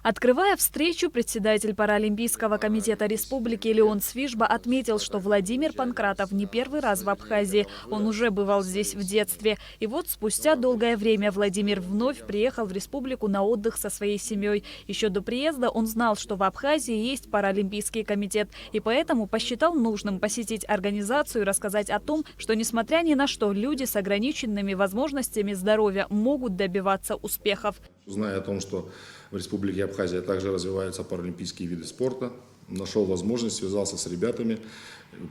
Открывая встречу, председатель Паралимпийского комитета Республики Леон Свижба отметил, что Владимир Панкратов не первый раз в Абхазии. Он уже бывал здесь в детстве. И вот спустя долгое время Владимир вновь приехал в республику на отдых со своей семьей. Еще до приезда он знал, что в Абхазии есть Паралимпийский комитет. И поэтому посчитал нужным посетить организацию и рассказать о том, что несмотря ни на что, люди с ограниченными возможностями здоровья могут добиваться успехов. Зная о том, что в Республике Абхазия также развиваются паралимпийские виды спорта, нашел возможность, связался с ребятами,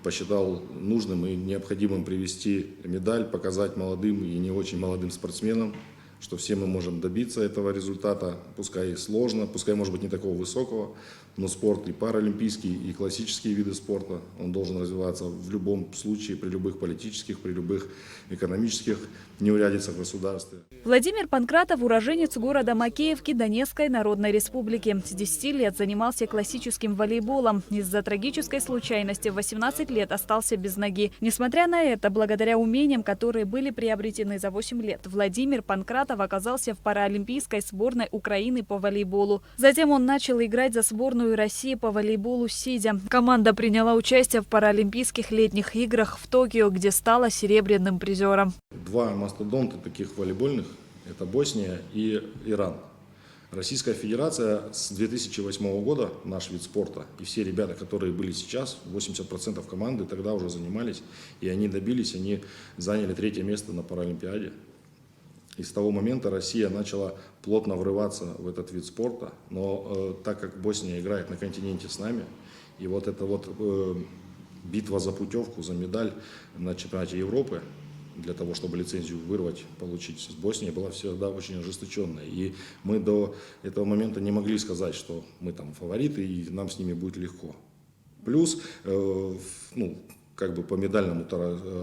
посчитал нужным и необходимым привезти медаль, показать молодым и не очень молодым спортсменам, что все мы можем добиться этого результата, пускай и сложно, пускай может быть не такого высокого, но спорт и паралимпийский, и классические виды спорта, он должен развиваться в любом случае, при любых политических, при любых экономических неурядицах в государстве. Владимир Панкратов – уроженец города Макеевки Донецкой Народной Республики. С 10 лет занимался классическим волейболом. Из-за трагической случайности в 18 лет остался без ноги. Несмотря на это, благодаря умениям, которые были приобретены за 8 лет, Владимир Панкратов оказался в паралимпийской сборной Украины по волейболу. Затем он начал играть за сборную России по волейболу сидя. Команда приняла участие в Паралимпийских летних играх в Токио, где стала серебряным призером. Два мастодонта таких волейбольных – это Босния и Иран. Российская Федерация с 2008 года, наш вид спорта, и все ребята, которые были сейчас, 80% команды тогда уже занимались, и они добились, они заняли 3-е место на Паралимпиаде. И с того момента Россия начала плотно врываться в этот вид спорта, но так как Босния играет на континенте с нами, и вот эта вот битва за путевку, за медаль на чемпионате Европы, для того, чтобы лицензию вырвать, получить с Боснии, была всегда очень ожесточенная. И мы до этого момента не могли сказать, что мы там фавориты и нам с ними будет легко. Плюс, как бы по медальному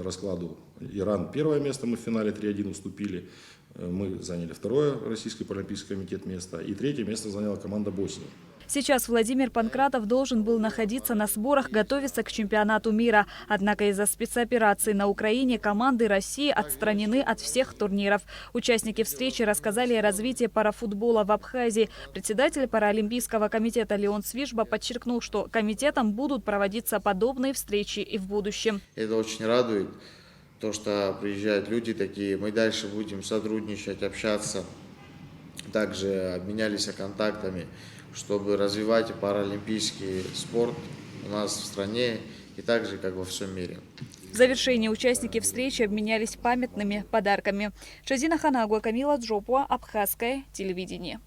раскладу, Иран 1-е место, мы в финале 3-1 уступили. Мы заняли 2-е Российский паралимпийский комитет место, и 3-е место заняла команда Боснии. Сейчас Владимир Панкратов должен был находиться на сборах, готовиться к чемпионату мира. Однако из-за спецоперации на Украине команды России отстранены от всех турниров. Участники встречи рассказали о развитии парафутбола в Абхазии. Председатель Паралимпийского комитета Леон Свижба подчеркнул, что комитетом будут проводиться подобные встречи и в будущем. Это очень радует, то, что приезжают люди такие. Мы дальше будем сотрудничать, общаться. Также обменялись контактами, чтобы развивать паралимпийский спорт у нас в стране и также как во всем мире. В завершении участники встречи обменялись памятными подарками. Шазина Ханагуа, Камила Джопуа, Абхазское телевидение.